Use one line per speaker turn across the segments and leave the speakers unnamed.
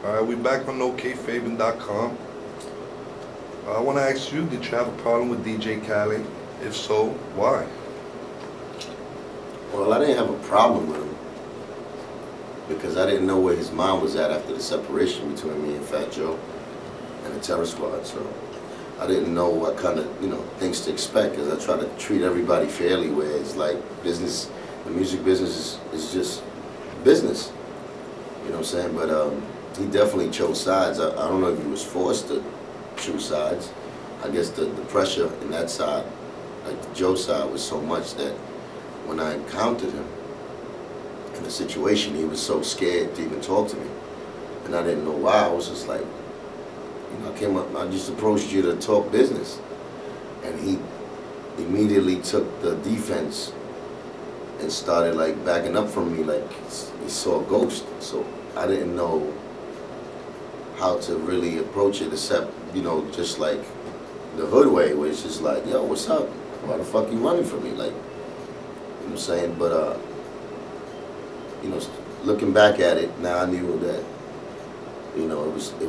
Alright, we back on NoKayfabing.com. I want to ask you, did you have a problem with DJ Khaled? If so, why?
Well, I didn't have a problem with him because I didn't know where his mind was at after the separation between me and Fat Joe and the Terror Squad. So I didn't know what kind of, things to expect, because I try to treat everybody fairly, where it's like business, the music business is just business. You know what I'm saying? But he definitely chose sides. I don't know if he was forced to choose sides. I guess the pressure in that side, like the Joe side, was so much that when I encountered him in the situation, he was so scared to even talk to me. And I didn't know why. I was just like, I came up, I just approached you to talk business. And he immediately took the defense and started like backing up from me like he saw a ghost. So I didn't know how to really approach it, except, just like the hood way, where it's just like, yo, what's up? Why the fuck you running from me? Like, you know what I'm saying? But, looking back at it, now I knew that, it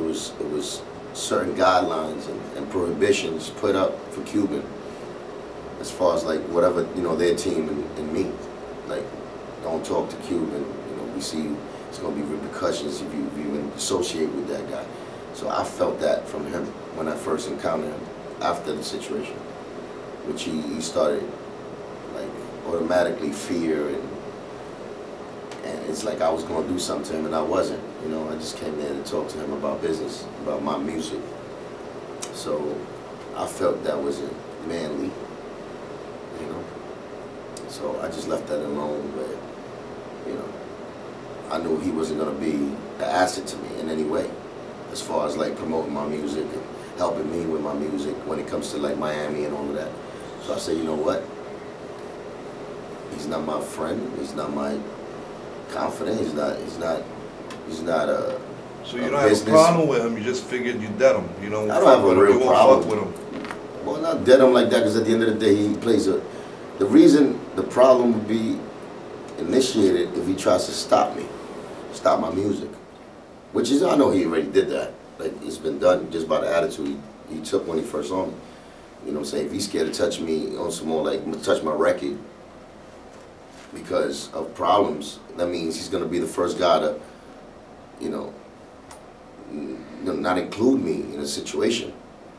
was certain guidelines and prohibitions put up for Cuban as far as like whatever, their team and me. Like, don't talk to Cuban, we see it's gonna be repercussions if you even associate with that guy. So I felt that from him when I first encountered him after the situation, which he started like automatically fear, and it's like I was gonna do something to him and I wasn't. I just came there to talk to him about business, about my music. So I felt that wasn't manly, So I just left that alone, but I knew he wasn't gonna be an asset to me in any way, as far as like promoting my music and helping me with my music when it comes to like Miami and all of that. So I said, you know what? He's not my friend. He's not my confidant. He's not a.
So you don't have a problem with him. You just figured you dead him. You don't.
I don't have a real problem
with him.
Well, not dead him like that, because at the end of the day, he plays a. The reason the problem would be initiated if he tries to stop me, stop my music, which is, I know he already did that. Like, it's been done just by the attitude he took when he first saw me. You know what I'm saying? If he's scared to touch me on some more, like, touch my record because of problems, that means he's going to be the first guy to, not include me in a situation.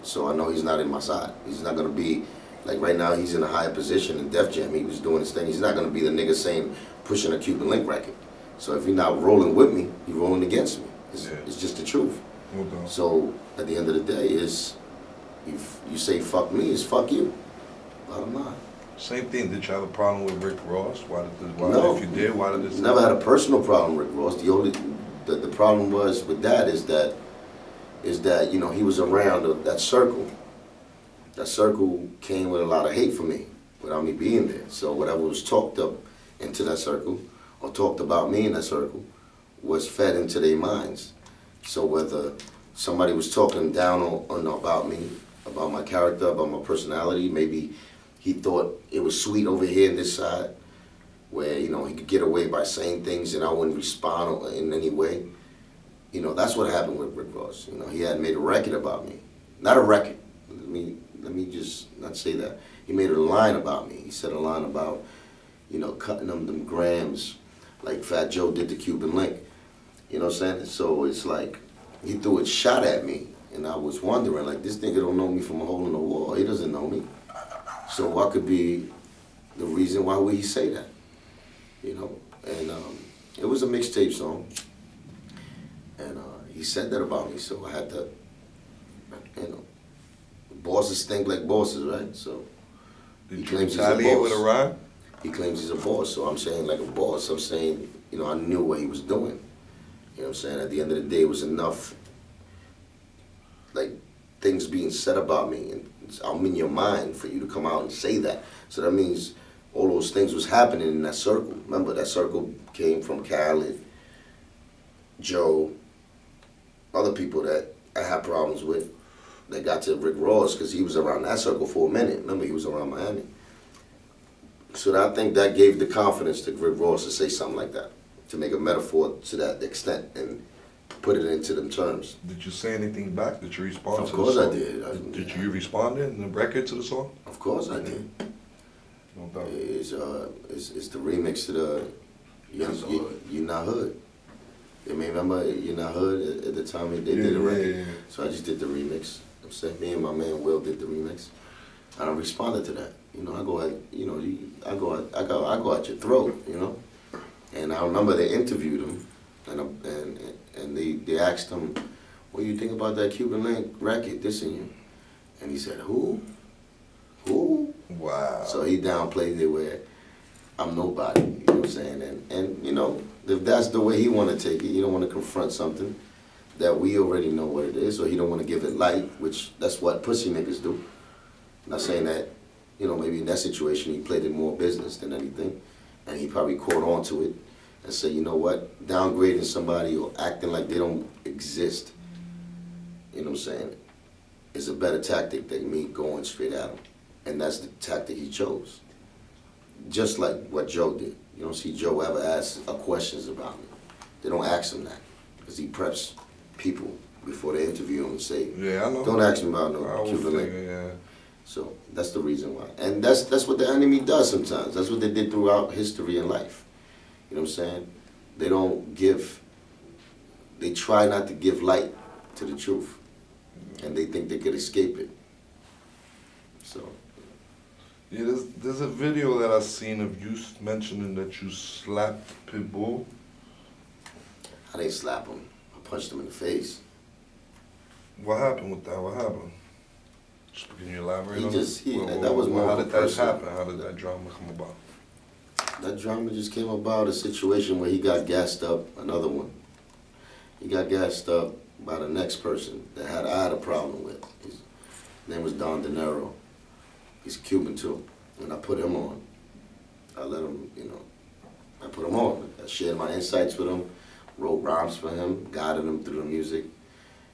So I know he's not in my side. He's not going to be, like right now he's in a higher position in Def Jam. He was doing his thing. He's not going to be the nigga saying, pushing a Cuban Link record. So if he's not rolling with me, he's rolling against me. It's just the truth.
Okay.
So at the end of the day, if you say fuck me, it's fuck you. Bottom line.
Same thing. Did you have a problem with Rick Ross?
No.
If you did, why did this?
Never had a personal problem with Rick Ross. The problem was with that is that he was around that circle. That circle came with a lot of hate for me without me being there. So whatever was talked up into that circle or talked about me in that circle was fed into their minds. So whether somebody was talking down on about me, about my character, about my personality, maybe he thought it was sweet over here in this side, where he could get away by saying things and I wouldn't respond in any way. That's what happened with Rick Ross. He had made a record about me, not a record. Let me just not say that. He made a line about me. He said a line about, cutting them grams like Fat Joe did to Cuban Link. You know what I'm saying? So it's like he threw a shot at me, and I was wondering, like, this nigga don't know me from a hole in the wall. He doesn't know me. So what could be the reason why would he say that? And it was a mixtape song, and he said that about me. So I had to, bosses think like bosses, right? So
did he claims he's a boss. With a rhyme?
He claims he's a boss, so I'm saying like a boss. I'm saying, I knew what he was doing. You know what I'm saying? At the end of the day, it was enough, like, things being said about me, and I'm in your mind for you to come out and say that. So that means all those things was happening in that circle. Remember, that circle came from Khaled, Joe, other people that I had problems with. They got to Rick Ross because he was around that circle for a minute. Remember, he was around Miami. So I think that gave the confidence to Rick Ross to say something like that, to make a metaphor to that extent and put it into them terms.
Did you say anything back? Did you respond
Of
to
course
the
I
song?
did.
Did you respond in the record to the song?
Of course I did.
No doubt.
It's the remix to the You're Not Hood. You may remember You're Not Hood at the time they did the record.
Yeah.
So I just did the remix. I'm saying me and my man Will did the remix. And I responded to that. You know, I go at I go at your throat, you know. And I remember they interviewed him, and they asked him, "What do you think about that Cuban Link record, dissing you?" And he said, "Who? Who?"
Wow.
So he downplayed it where I'm nobody, you know what I'm saying? And you know, if that's the way he want to take it, you don't want to confront something that we already know what it is, or he don't want to give it light, which that's what pussy niggas do. I'm not saying that, you know, maybe in that situation he played it more business than anything, and he probably caught on to it and said, you know what, downgrading somebody or acting like they don't exist, you know what I'm saying, is a better tactic than me going straight at him. And that's the tactic he chose. Just like what Joe did. You don't see Joe ever ask questions about me. They don't ask him that, because he preps people before they interview him and say,
yeah, I know.
Don't ask me about no Cuban Link.
Yeah.
So that's the reason why. And that's what the enemy does sometimes. That's what they did throughout history and life. You know what I'm saying? They don't give, they try not to give light to the truth. And they think they could escape it. So.
Yeah, there's a video that I've seen of you mentioning that you slapped Pitbull.
I didn't slap him. I punched him in the face.
What happened with that? What happened? Can you elaborate on it?
That was more
How
of a
did that
personal.
happen? How did that drama come about?
That drama just came about, a situation where he got gassed up, another one. He got gassed up by the next person that I had a problem with. His name was Don De Niro. He's Cuban too. And I put him on. I let him, you know, I put him on. I shared my insights with him, wrote rhymes for him, guided him through the music.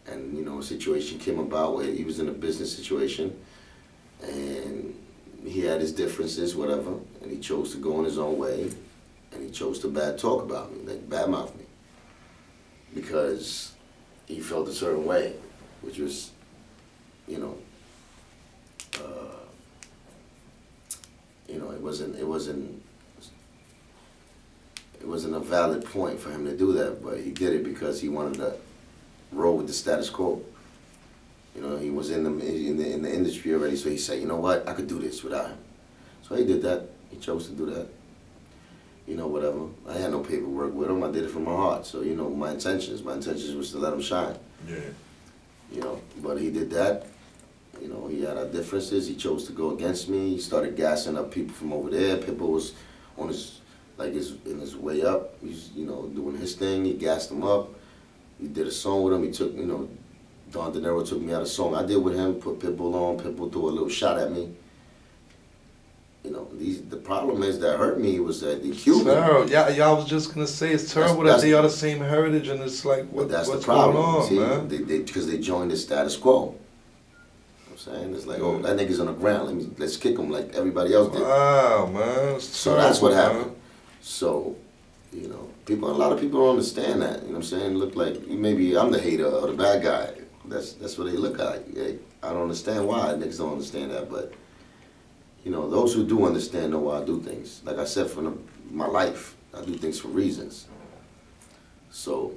And, you know, a situation came about where he was in a business situation and he had his differences, whatever, and he chose to go in his own way, and he chose to bad talk about me, like badmouth me, because he felt a certain way, which was, you know, it wasn't a valid point for him to do that, but he did it because he wanted to roll with the status quo. You know, he was in the industry already, so he said, you know what, I could do this without him. So he did that. He chose to do that. You know, whatever. I had no paperwork with him. I did it from my heart. So, you know, my intentions was to let him shine. Yeah. You know, but he did that. You know, he had our differences. He chose to go against me. He started gassing up people from over there. Pitbull was on his, in his way up. He's, you know, doing his thing. He gassed him up. He did a song with him. He took, you know, Don De Niro took me out a song I did with him, put Pitbull on. Pitbull threw a little shot at me. You know, the problem is that hurt me was that the Cuban.
Terrible. Yeah, I was just gonna say it's terrible that they are the same heritage, and it's like
that's
what's
the problem.
going on,
See,
man?
Because they joined the status quo. You know what I'm saying, it's like, oh, that nigga's on the ground. Let's kick him like everybody else did.
Wow, man.
So that's what happened. So, you know, a lot of people don't understand that. You know what I'm saying? Look like maybe I'm the hater or the bad guy. That's what they look like. I don't understand why niggas don't understand that, but you know, those who do understand know why I do things. Like I said, for my life, I do things for reasons. So,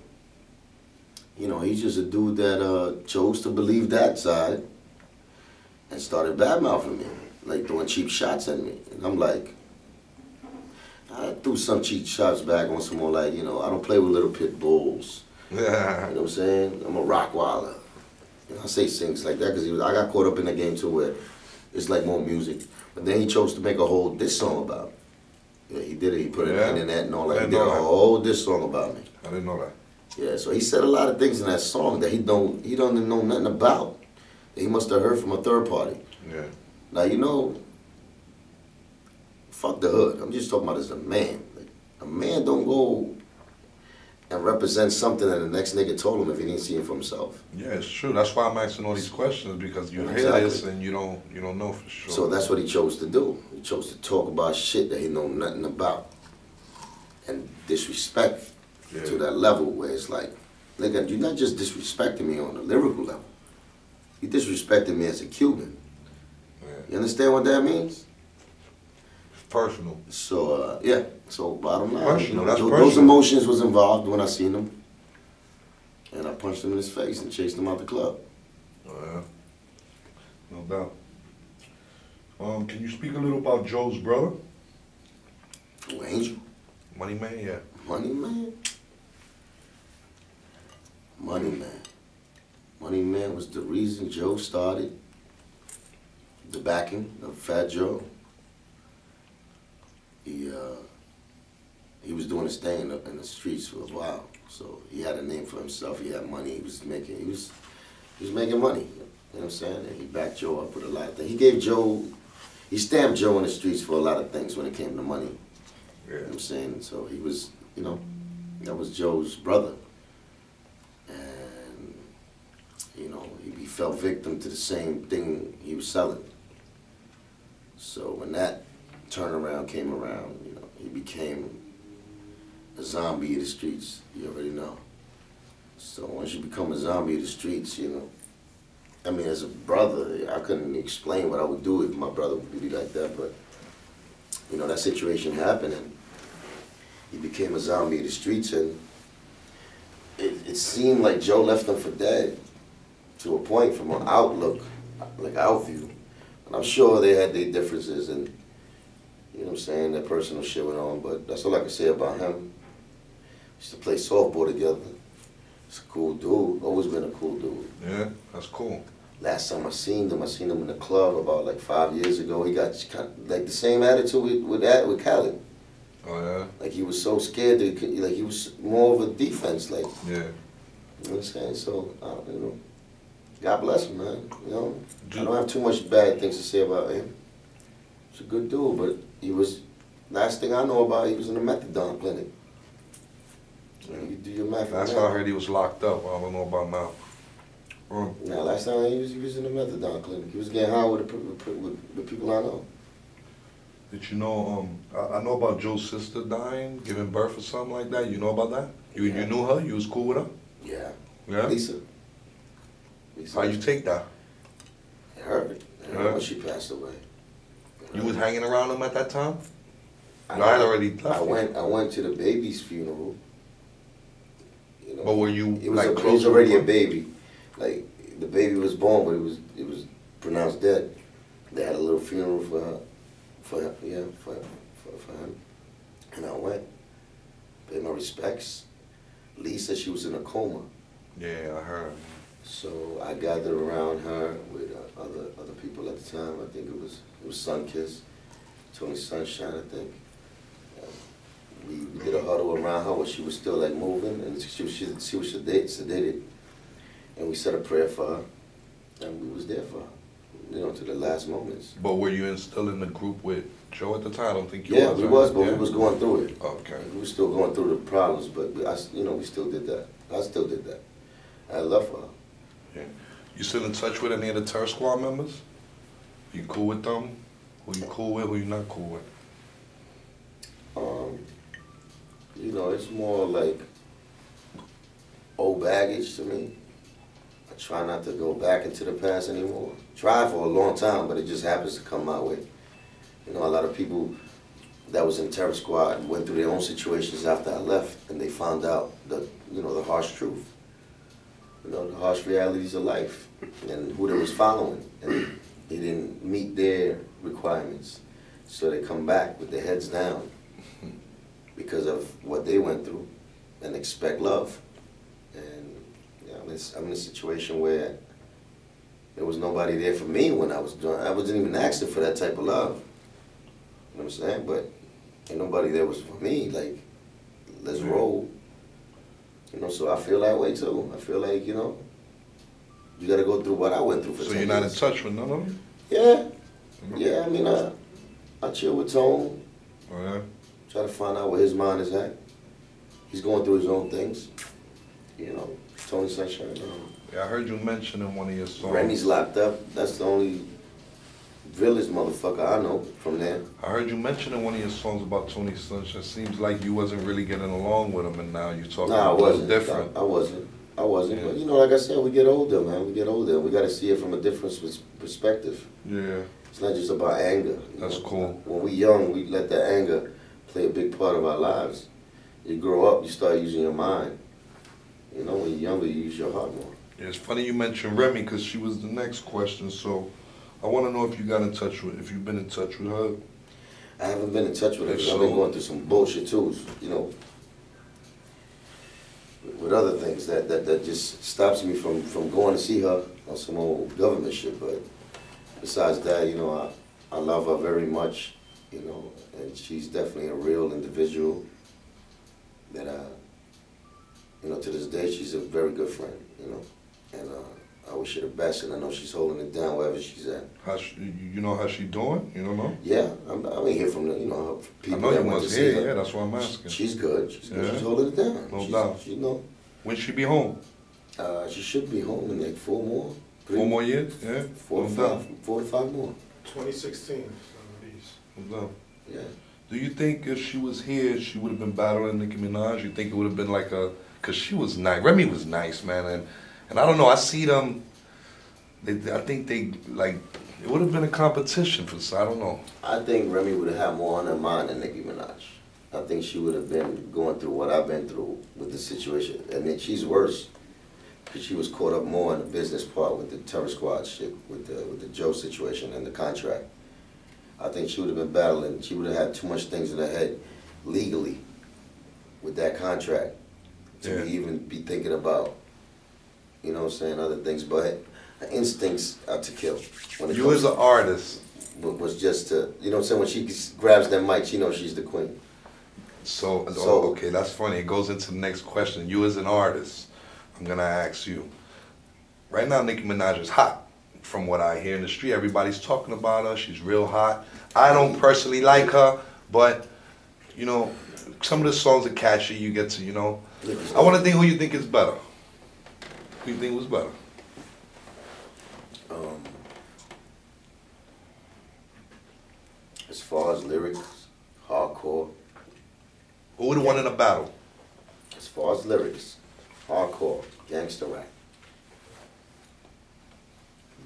you know, he's just a dude that chose to believe that side and started badmouthing me, like throwing cheap shots at me. And I'm like, I threw some cheap shots back on some more like, you know, I don't play with little pit bulls. Yeah. You know what I'm saying? I'm a Rottweiler. You know, I say things like that because I got caught up in the game too where it's like more music. But then he chose to make a whole diss song about me. Yeah, he did it. He put it on the internet and all that. He did a whole diss song about me.
I didn't know that.
Yeah, so he said a lot of things in that song that he don't know nothing about. That he must have heard from a third party. Yeah. Now, you know, fuck the hood. I'm just talking about as a man. Like, a man don't go and represent something that the next nigga told him if he didn't see it for himself.
Yeah, it's true. That's why I'm asking all these questions, because you hear this and you don't know for sure.
So that's what he chose to do. He chose to talk about shit that he know nothing about. And disrespect to that level where it's like, Look, you're not just disrespecting me on a lyrical level. You disrespected me as a Cuban.
Yeah.
You understand what that means?
Personal.
So, yeah. So, bottom line,
Personal, that's
those
personal.
emotions was involved when I seen him. And I punched him in his face and chased him out the club.
Oh, yeah. No doubt. Can you speak a little about Joe's brother?
Who, Angel?
Money Man, yeah.
Money Man? Money Man. Money Man was the reason Joe started the backing of Fat Joe. He was doing his thing up in the streets for a while. So he had a name for himself. He had money. He was making money. You know what I'm saying? And he backed Joe up with a lot of things. He stamped Joe in the streets for a lot of things when it came to money.
Yeah.
You know what I'm saying? So he was, that was Joe's brother. And, he fell victim to the same thing he was selling. So when that turnaround came around, he became a zombie of the streets. You already know. So once you become a zombie of the streets, as a brother, I couldn't explain what I would do if my brother would be like that, but, that situation happened, and he became a zombie of the streets, and it seemed like Joe left him for dead to a point from an outlook, like outview. And I'm sure they had their differences, and, their personal shit went on, but that's all I can say about him. Used to play softball together. He's a cool dude, always been a cool dude.
Yeah, that's cool.
Last time I seen him in the club about like 5 years ago. He got kind of, like the same attitude with Khaled.
Oh, yeah?
Like he was so scared that he was more of a defense, like.
Yeah.
You know what I'm saying? So, God bless him, man. I don't have too much bad things to say about him. He's a good dude, but last thing I know about, he was in a methadone clinic. You do your math.
That's how I heard he was locked up. I don't know about now.
Now, last time he was in a methadone clinic. He was getting high with people I know.
Did you know, I know about Joe's sister dying, giving birth or something like that. You know about that? You knew her? You was cool with her?
Yeah.
Yeah?
Lisa.
How you take that?
I heard it. I heard when she passed away.
You was hanging around him at that time?
I
had already left.
I went to the baby's funeral.
But were you
It was already a baby. Like the baby was born, but it was pronounced dead. They had a little funeral for him. And I went, paid my respects. Lisa, she was in a coma.
Yeah, I heard.
So I gathered around her with other people at the time. I think it was Sunkiss, Tony Sunshine, I think. We did a huddle around her when she was still like moving, and she was sedated. And we said a prayer for her, and we was there for her, to the last moments.
But were you still in the group with Joe at the time? I don't think you
was.
was.
Yeah, we was, but we was going through it.
Okay.
We were still going through the problems, but we still did that. I still did that. I had love for her.
Yeah. You still in touch with any of the Terror Squad members? You cool with them? Who you cool with? Who you not cool with?
It's more like old baggage to me. I try not to go back into the past anymore. Tried for a long time, but it just happens to come my way. A lot of people that was in Terror Squad went through their own situations after I left, and they found out the harsh truth. The harsh realities of life and who they was following, and they didn't meet their requirements. So they come back with their heads down because of what they went through and expect love. And I'm in a situation where there was nobody there for me when I was doing. I wasn't even asking for that type of love. You know what I'm saying? But ain't nobody there was for me. Like, let's roll. So I feel that way too. I feel like, you got to go through what I went through for 10 years.
So you're not in touch with none of them?
Yeah. Yeah, I chill with Tone.
Oh, yeah?
Try to find out where his mind is at. He's going through his own things. Tony Sunshine.
Yeah, I heard you mention in one of your songs.
Remy's locked up. That's the only village motherfucker I know from there.
I heard you mention in one of your songs about Tony Sunshine. Seems like you wasn't really getting along with him, and now you're talking
Nah, I wasn't.
different.
I wasn't. I wasn't. Yeah. But, you know, like I said, we get older, man. We get older. We got to see it from a different perspective.
Yeah.
It's not just about anger.
That's cool.
When we young, we let that anger play a big part of our lives. You grow up, you start using your mind. You know, when you're younger, you use your heart more.
Yeah, it's funny you mentioned Remy because she was the next question. So I want to know if you got in touch with, if you've been in touch with her.
I haven't been in touch with her. I've been going through some bullshit too, you know, with other things that just stops me from going to see her on some old government shit. But besides that, you know, I love her very much, you know, and she's definitely a real individual that you know, to this day, she's a very good friend, you know, and I wish her the best, and I know she's holding it down wherever she's at.
You know how she doing? You don't know?
Yeah, I ain't hear from the, you know, people.
I know you must hear. Yeah, that's why I'm asking.
She's good. She's good. Yeah. She's holding it down.
No doubt.
You know.
When she be home?
She should be home in like 4 more.
4 more years? Yeah.
4 to 5 more.
2016.
No doubt.
Yeah.
Do you think if she was here, she would have been battling Nicki Minaj? You think it would have been like a, cause she was nice. Remy was nice, man, and I don't know. I see them. I think they like it would have been a competition for. I don't know.
I think Remy would have had more on her mind than Nicki Minaj. I think she would have been going through what I've been through with the situation, and then she's worse because she was caught up more in the business part with the terror squad shit, with the Joe situation and the contract. I think she would have been battling. She would have had too much things in her head legally with that contract to even be thinking about, you know what I'm saying, other things. But her instincts are to kill. When
you as an artist.
Was just to, you know what I'm saying, when she grabs that mic, she knows she's the queen.
So okay, that's funny. It goes into the next question. You as an artist, I'm going to ask you. Right now, Nicki Minaj is hot. From what I hear in the street, everybody's talking about her. She's real hot. I don't personally like her, but, you know, some of the songs are catchy. You get to, you know. I want to think who you think is better. Who you think was better?
As far as lyrics, hardcore.
Who would have won in a battle?
As far as lyrics, hardcore, gangster rap.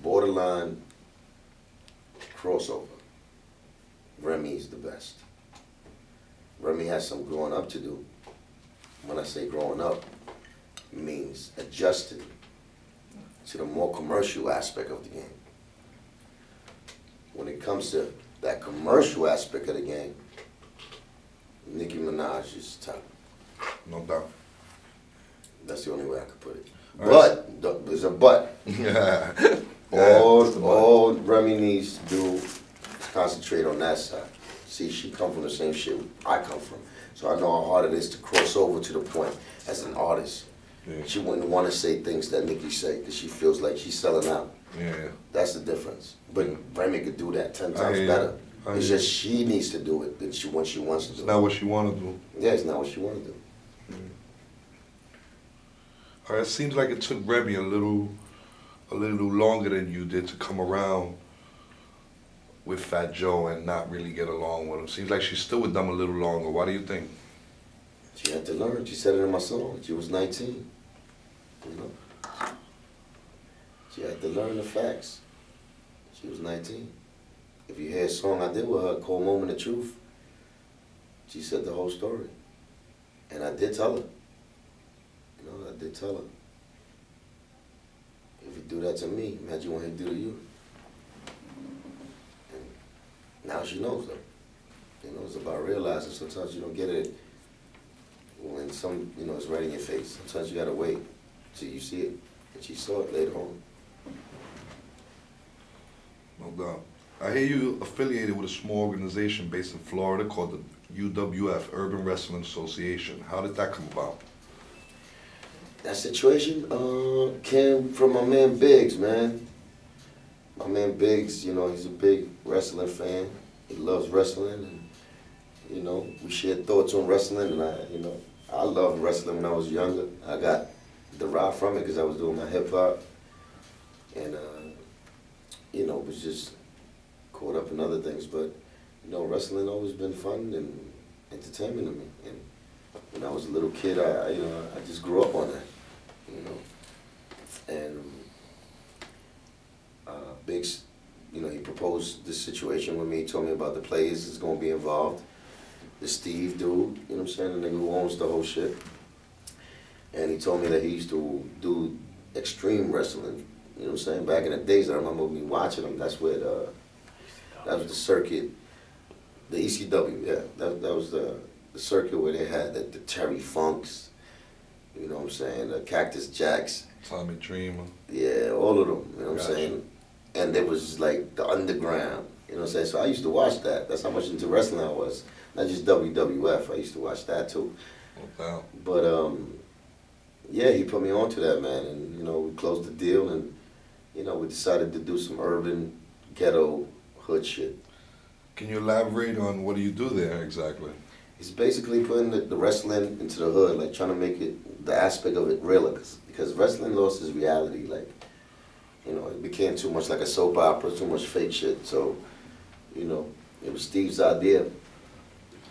Borderline crossover. Remy's the best. Remy has some growing up to do. When I say growing up, it means adjusting to the more commercial aspect of the game. When it comes to that commercial aspect of the game, Nicki Minaj is top.
No doubt.
That's the only way I could put it. But, there's a but. All Remy needs to do is concentrate on that side. See, she come from the same shit I come from. So I know how hard it is to cross over to the point as an artist. Yeah. She wouldn't want to say things that Nicki say because she feels like she's selling out.
Yeah.
That's the difference. But Remy could do that 10 times better. It's just she needs to do it than when she wants to do it.
It's not what she want to do.
Yeah, it's not what she want to do.
All right, it seems like it took Remy a little longer than you did to come around with Fat Joe and not really get along with him. Seems like she's still with them a little longer. Why do you think?
She had to learn. She said it in my song. She was 19. You know? She had to learn the facts. She was 19. If you hear a song I did with her, Cold Moment of Truth, she said the whole story. And I did tell her. You know, I did tell her. If you do that to me, imagine what he'd do to you. And now she knows though. You know, it's about realizing sometimes you don't get it when it's right in your face. Sometimes you gotta wait till you see it. And she saw it later on.
No doubt. I hear you affiliated with a small organization based in Florida called the UWF, Urban Wrestling Association. How did that come about?
That situation came from my man Biggs, man. My man Biggs, you know, he's a big wrestling fan. He loves wrestling, and, you know, we shared thoughts on wrestling, and I loved wrestling when I was younger. I got derived from it because I was doing my hip-hop, and, you know, was just caught up in other things, but, you know, wrestling always been fun and entertainment to me. And when I was a little kid, I just grew up on that, you know. proposed this situation with me. He told me about the players that's gonna be involved. The Steve dude, you know what I'm saying, the nigga who owns the whole shit. And he told me that he used to do extreme wrestling. You know what I'm saying? Back in the days, I remember me watching him. That's where that was the circuit, the ECW. Yeah, that was the circuit where they had the Terry Funks. You know what I'm saying? The Cactus Jacks.
Tommy Dreamer.
Yeah, all of them. You know what I'm saying? And there was like the Underground. You know what I'm saying? So I used to watch that. That's how much into wrestling I was. Not just WWF. I used to watch that too.
Wow.
But yeah, he put me onto that, man, and you know, we closed the deal, and you know, we decided to do some urban ghetto hood shit.
Can you elaborate on what do you do there exactly?
It's basically putting the wrestling into the hood, like trying to make it, the aspect of it realer, because wrestling lost its reality. Like, you know, it became too much like a soap opera, too much fake shit. So, you know, it was Steve's idea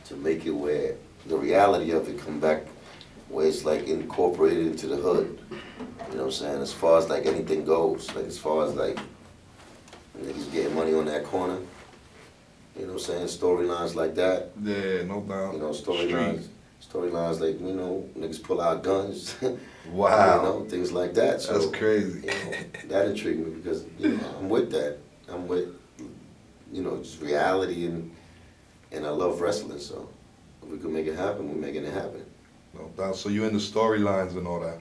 to make it where the reality of it come back, where it's like incorporated into the hood. You know what I'm saying? As far as like anything goes, like as far as like niggas getting money on that corner. You know what I'm saying? Storylines like that.
Yeah, no doubt.
You know, storylines like, you know, niggas pull out guns.
Wow.
You know, things like that. So,
that's crazy.
You know, that intrigued me because, you know, I'm with that. I'm with, you know, just reality and I love wrestling. So if we can make it happen, we're making it happen.
No doubt. So you in the storylines and all that?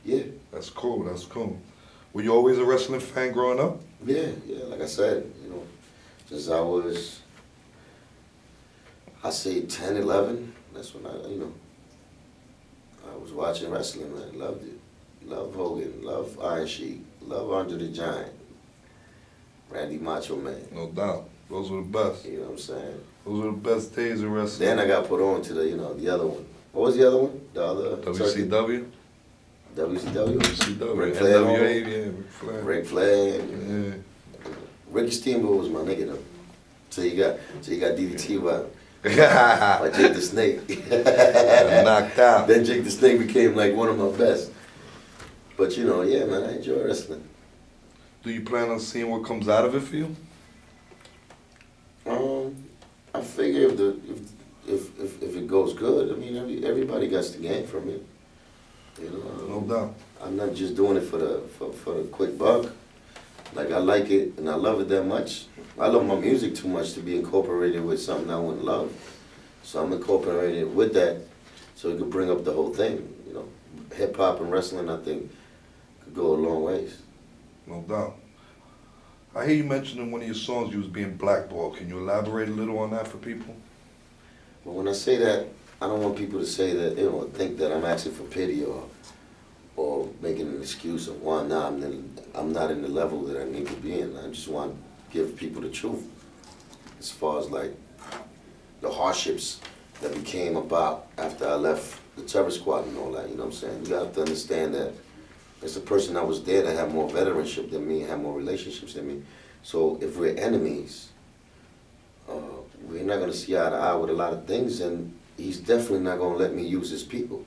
Yeah.
That's cool. That's cool. Were you always a wrestling fan growing up?
Yeah, yeah. Like I said, you know, since I was, I say 10, 11, that's when I, you know, I was watching wrestling, man. Loved it. Love Hogan, love Iron Sheik, love Andre the Giant, Randy Macho Man.
No doubt. Those were the best.
You know what I'm saying?
Those were the best days of wrestling.
Then I got put on to the, you know, the other one. What was the other one? The other
WCW?
WCW?
WCW.
Ric Flair.
NWA, yeah, Ric Flair.
Ric Flair.
Yeah.
Ricky Steamboat was my nigga though. So you got DDT by
Got
Jake the Snake.
knocked out.
Then Jake the Snake became like one of my best. But you know, yeah, man, I enjoy wrestling.
Do you plan on seeing what comes out of it for you?
I figure if it goes good, I mean, everybody gets the gain from it. You know,
No doubt.
I'm not just doing it for the quick buck. Like I like it and I love it that much. I love my music too much to be incorporated with something I wouldn't love. So I'm incorporating it with that, so it could bring up the whole thing. You know, hip hop and wrestling, I think, could go a long ways.
No doubt. I hear you mention in one of your songs you was being blackballed. Can you elaborate a little on that for people?
But when I say that, I don't want people to say that, you know, think that I'm asking for pity or making an excuse of why I'm not in the level that I need to be in. I just want to give people the truth as far as like the hardships that became about after I left the terror squad and all that, you know what I'm saying? You have to understand that as a person that was there that had more veteranship than me, had more relationships than me. So if we're enemies, we're not going to see eye to eye with a lot of things, and he's definitely not going to let me use his people.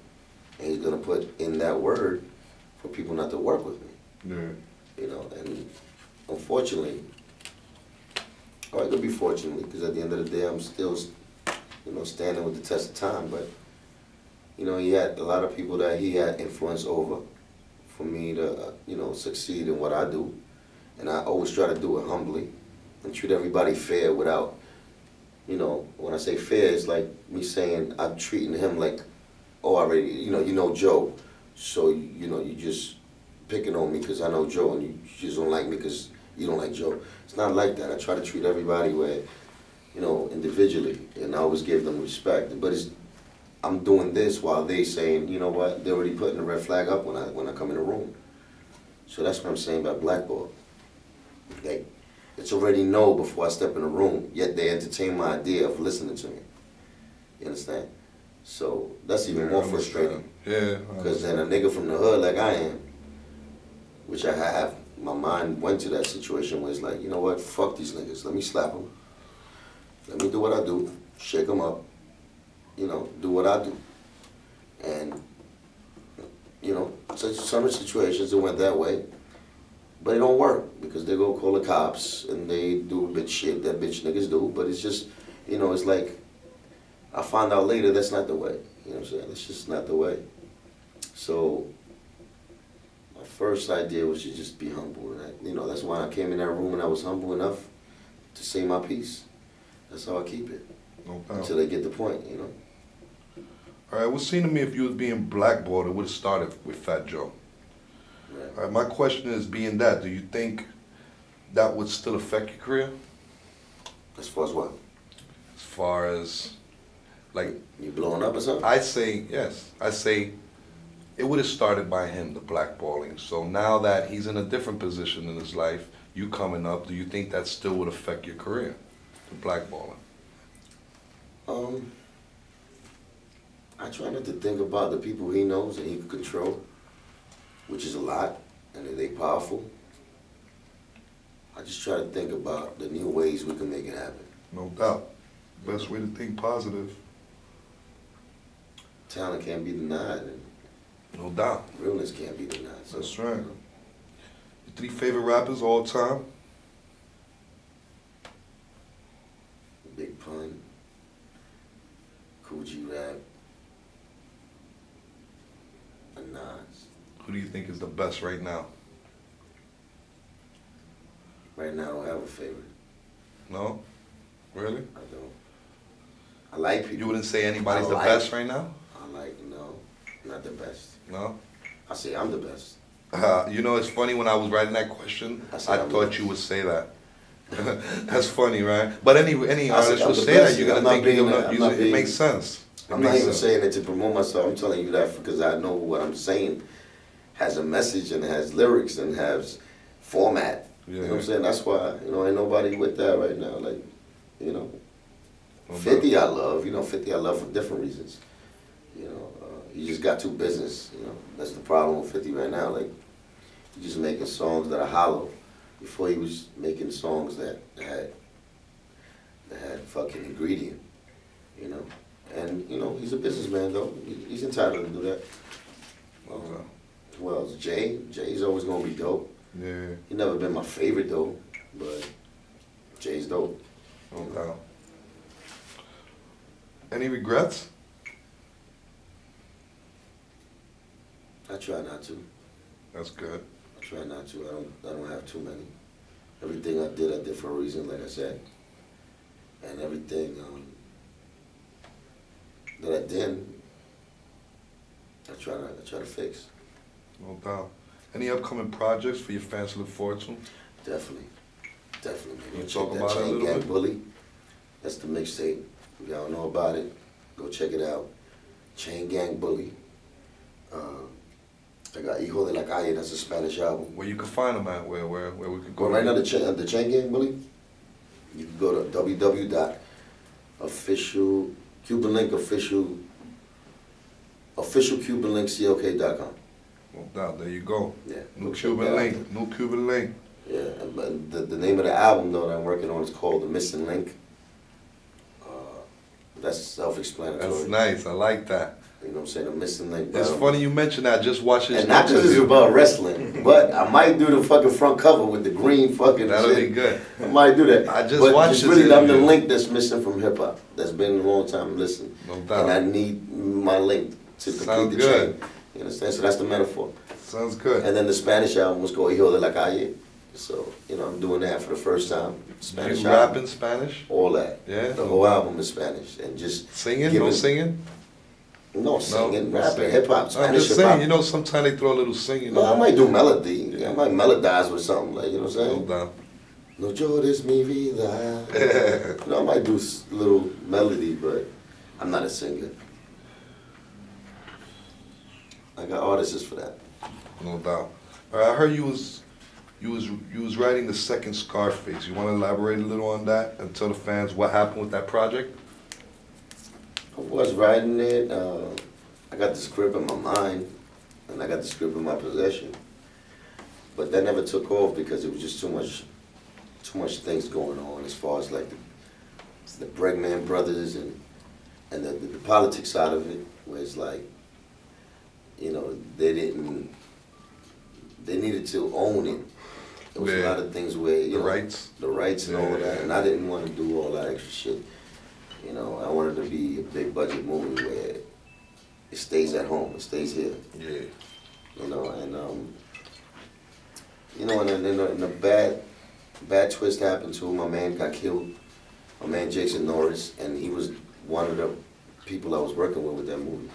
And he's going to put in that word for people not to work with me.
Yeah.
You know, and unfortunately, or it could be fortunately, because at the end of the day, I'm still, you know, standing with the test of time, but, you know, he had a lot of people that he had influence over for me to, you know, succeed in what I do. And I always try to do it humbly and treat everybody fair without, you know, when I say fair, it's like me saying I'm treating him like, oh, already, you know Joe, so, you know, you just picking on me because I know Joe and you just don't like me because you don't like Joe. It's not like that. I try to treat everybody where, you know, individually, and I always give them respect. But I'm doing this while they saying, you know what, they're already putting the red flag up when I come in the room. So that's what I'm saying about blackball. Like, it's already no before I step in the room, yet they entertain my idea of listening to me. You understand? So that's even more frustrating.
Yeah.
Because then a nigga from the hood like I am, which I have, my mind went to that situation where it's like, you know what, fuck these niggas. Let me slap them. Let me do what I do, shake them up, you know, do what I do. And, you know, some situations it went that way. But it don't work because they go call the cops and they do bitch shit that bitch niggas do. But it's just, you know, it's like, I found out later that's not the way. You know what I'm saying? It's just not the way. So my first idea was to just be humble. And you know, that's why I came in that room and I was humble enough to say my piece. That's how I keep it.
No
until they get the point, you know.
All right, well, seem to me if you was being blackballed, it would have started with Fat Joe.
Right.
All right, my question is, being that, do you think that would still affect your career?
As far as what?
As far as, like...
You blowing up or something?
I say, yes. I say it would have started by him, the blackballing. So now that he's in a different position in his life, you coming up, do you think that still would affect your career, the blackballing?
I try not to think about the people he knows and he can control, which is a lot, and they powerful. I just try to think about the new ways we can make it happen.
No doubt. Best way to think positive.
Talent can't be denied, and
no doubt.
Realness can't be denied. So,
that's right.
You know.
Your 3 favorite rappers all time?
Big Pun, Cool G Rap, and Nas.
Who do you think is the best right now?
Right now I don't have a favorite.
No? Really?
I don't. I like people.
You wouldn't say anybody's the
like,
best right now?
No, not the best.
No?
I say I'm the best.
You know, it's funny, when I was writing that question, I thought you would say that. That's funny, right? But any artist would say that. You're going to think you're going to use it. It makes sense.
I'm not even saying it to promote myself. I'm telling you that because I know what I'm saying has a message and has lyrics and has format. Yeah. You know what I'm saying? That's why, you know, ain't nobody with that right now. Like, you know, 50 I love. You know, 50 I love for different reasons. You know, he just got too business. You know, that's the problem with 50 right now. Like, he's just making songs that are hollow. Before he was making songs that had fucking ingredient, you know. And, you know, he's a businessman, though. He's entitled to do that. Who else? Jay. Jay's always going to be dope.
Yeah.
He never been my favorite, though, but Jay's dope.
No doubt. Any regrets?
I try not to.
That's good.
I try not to. I don't have too many. Everything I did for a reason, like I said. And everything that I did, I try to fix.
No doubt. Any upcoming projects for your fans to look forward to?
Definitely. Definitely.
Can you talk about it a little bit?
Bully. That's the mixtape. If y'all know about it, go check it out. Chain Gang Bully. I got Hijo de la Calle, that's a Spanish album.
Where you can find them at, where we could go.
Well, right now, the Chain Gang Bully, you can go to www.official, Cuban Link official Cuban Link CLK.com.
No doubt, there you go.
Yeah.
New Cuban Link, new Cuban Link.
Yeah, and the name of the album, though, that I'm working on is called The Missing Link. That's self-explanatory.
That's nice, I like that.
You know what I'm saying? The Missing Link.
It's funny you mentioned that. Just watch this.
And not because it's about wrestling, but I might do the fucking front cover with the green fucking
That'll
shit.
be good.
I might do that.
I just watched this.
Really, I'm the link that's missing from hip-hop. That's been a long time listening.
No doubt.
And I need my link to complete the chain. You understand? So that's the metaphor.
Sounds good.
And then the Spanish album was called Hijo de la Calle. So, you know, I'm doing that for the first time. Spanish
you
album.
rap in Spanish?
All that.
Yeah?
The whole album is Spanish. And just
singing? No singing?
No singing,
no,
rapping, hip-hop, Spanish
I'm just
hip-hop.
saying, you know, sometimes they throw a little singing.
No, I might do melody. Yeah. I might melodize with something, like, you know what I'm saying?
No doubt.
No llores mi vida. You know, I might do a little melody, but I'm not a singer. I got artists for that.
No doubt. I heard you was writing the second Scarface. You want to elaborate a little on that and tell the fans what happened with that project?
I was writing it. I got the script in my mind, and I got the script in my possession. But that never took off because it was just too much things going on as far as like the Bregman brothers and the politics side of it, where it's like, you know, they needed to own it There was a lot of things where, you know, the rights and all of that, and I didn't want to do all that extra shit. You know, I wanted to be a big budget movie where it stays at home, it stays here.
Yeah.
You know, and you know, and a bad twist happened to him. My man got killed. My man Jason Norris, and he was one of the people I was working with that movie.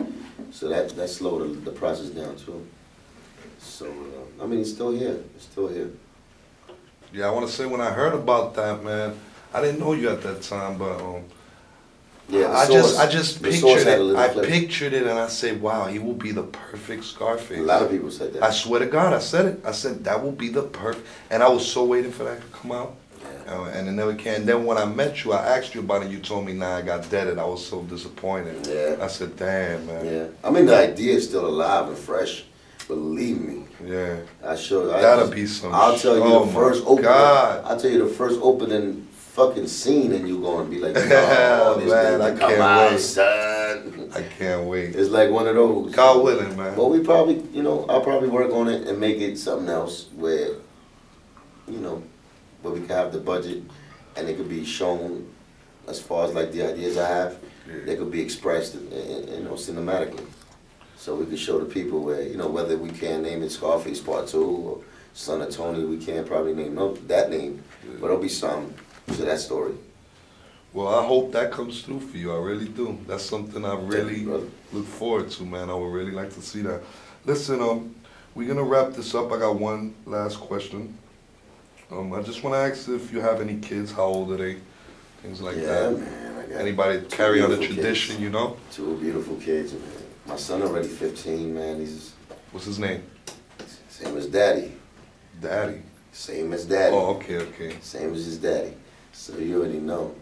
So that slowed the process down too. So I mean, it's still here. It's still here.
Yeah, I want to say when I heard about that, man, I didn't know you at that time, but
yeah,
I just pictured it. I pictured it, and I said, "Wow, he will be the perfect Scarface."
A lot of people said that.
I swear to God, I said it. I said that will be the perfect, and I was so waiting for that to come out, and it never came. Then when I met you, I asked you about it. You told me, "Nah, I got deaded." I was so disappointed.
Yeah.
I said, "Damn, man."
Yeah. I mean, the idea is still alive and fresh. Believe me.
Yeah.
That'll
be some.
I'll tell you the first opening.
God.
I'll tell you the first opening fucking scene, and you're gonna be like, "Oh, this
man, I
come
can't
out,
wait,
son."
I can't wait.
It's like one of those.
God willing, man.
But we probably, you know, I'll probably work on it and make it something else where, you know, where we can have the budget and it could be shown as far as like the ideas I have.
Yeah.
They could be expressed, you know, cinematically. So we could show the people where, you know, whether we can name it Scarface Part 2 or Son of Tony, we can't probably name that name, but it'll be something to that story.
Well, I hope that comes through for you. I really do. That's something I really look forward to, man. I would really like to see that. Listen, we're gonna wrap this up. I got one last question. I just want to ask if you have any kids. How old are they? Things like that.
Yeah, man. I got
anybody carry on the tradition,
kids.
You know?
2 beautiful kids, man. My son already 15, man.
What's his name?
Same as Daddy.
Daddy?
Same as Daddy.
Oh, okay.
Same as his daddy. So you already know.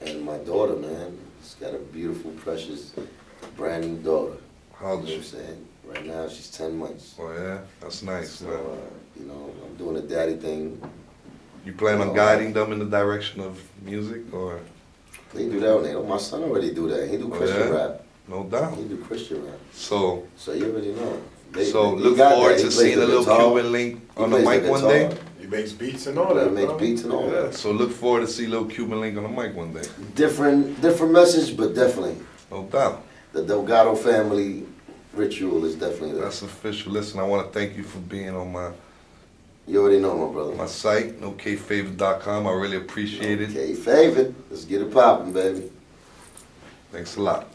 And my daughter, man, she's got a beautiful, precious, brand new daughter.
How old is she?
You know what I'm saying? Right now, she's 10 months.
Oh, yeah? That's nice,
so,
man.
You know, I'm doing a daddy thing.
You plan on guiding them in the direction of music, or?
They do that. My son already do that. He do Christian rap.
No doubt.
He do Christian rap.
So
you already know.
Look forward to seeing a little Cuban Link on the mic one day.
He makes beats and all that.
He makes beats and all that.
So look forward to see little Cuban Link on the mic one day.
Different message, but definitely.
No doubt.
The Delgado family ritual is definitely there.
That's official. Listen, I want to thank you for being on my.
You already know, my brother.
My site, nokfavorite.com. I really appreciate it.
Okay, favorite. Let's get it popping, baby.
Thanks a lot.